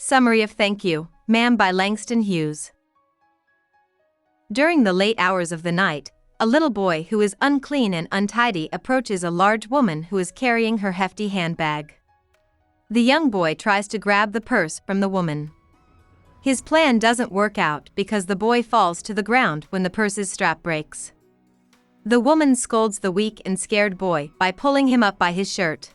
Summary of Thank You, Ma'am by Langston Hughes. During the late hours of the night, a little boy who is unclean and untidy approaches a large woman who is carrying her hefty handbag. The young boy tries to grab the purse from the woman. His plan doesn't work out because the boy falls to the ground when the purse's strap breaks. The woman scolds the weak and scared boy by pulling him up by his shirt.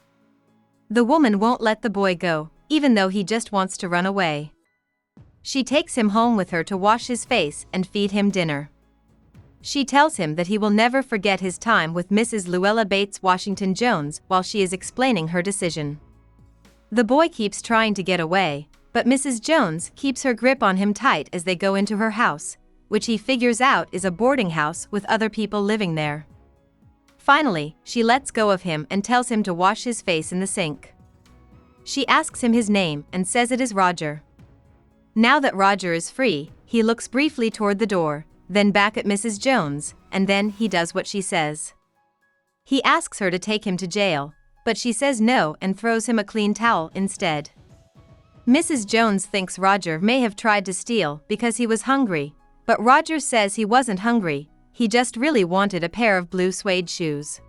The woman won't let the boy go, even though he just wants to run away. She takes him home with her to wash his face and feed him dinner. She tells him that he will never forget his time with Mrs. Luella Bates Washington Jones while she is explaining her decision. The boy keeps trying to get away, but Mrs. Jones keeps her grip on him tight as they go into her house, which he figures out is a boarding house with other people living there. Finally, she lets go of him and tells him to wash his face in the sink. She asks him his name and says it is Roger. Now that Roger is free, he looks briefly toward the door, then back at Mrs. Jones, and then he does what she says. He asks her to take him to jail, but she says no and throws him a clean towel instead. Mrs. Jones thinks Roger may have tried to steal because he was hungry, but Roger says he wasn't hungry, he just really wanted a pair of blue suede shoes.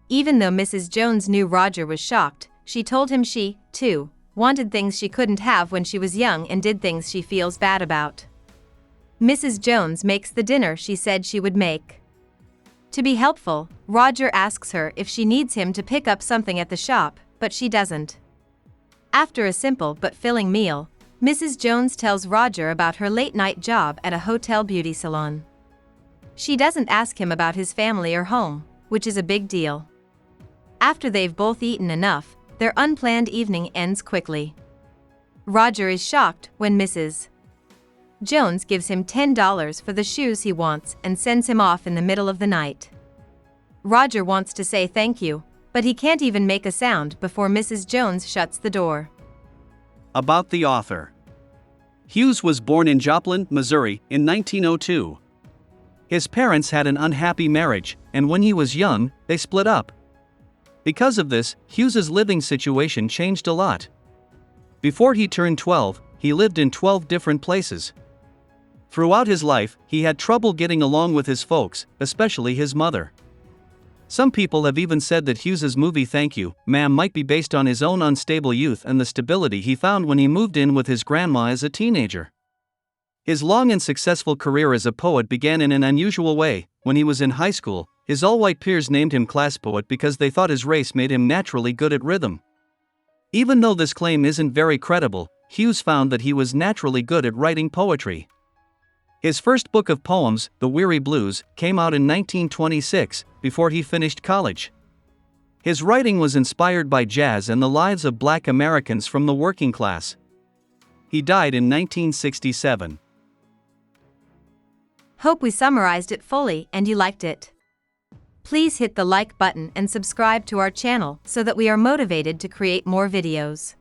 Even though Mrs. Jones knew Roger was shocked, she told him she, too, wanted things she couldn't have when she was young and did things she feels bad about. Mrs. Jones makes the dinner she said she would make. To be helpful, Roger asks her if she needs him to pick up something at the shop, but she doesn't. After a simple but filling meal, Mrs. Jones tells Roger about her late-night job at a hotel beauty salon. She doesn't ask him about his family or home, which is a big deal. After they've both eaten enough, their unplanned evening ends quickly. Roger is shocked when Mrs. Jones gives him $10 for the shoes he wants and sends him off in the middle of the night. Roger wants to say thank you, but he can't even make a sound before Mrs. Jones shuts the door. About the author. Hughes was born in Joplin, Missouri, in 1902. His parents had an unhappy marriage, and when he was young, they split up. Because of this, Hughes's living situation changed a lot. Before he turned 12, he lived in 12 different places. Throughout his life, he had trouble getting along with his folks, especially his mother. Some people have even said that Hughes's movie Thank You, Ma'am might be based on his own unstable youth and the stability he found when he moved in with his grandma as a teenager. His long and successful career as a poet began in an unusual way. When he was in high school, his all-white peers named him class poet because they thought his race made him naturally good at rhythm. Even though this claim isn't very credible, Hughes found that he was naturally good at writing poetry. His first book of poems, The Weary Blues, came out in 1926, before he finished college. His writing was inspired by jazz and the lives of Black Americans from the working class. He died in 1967. Hope we summarized it fully and you liked it. Please hit the like button and subscribe to our channel so that we are motivated to create more videos.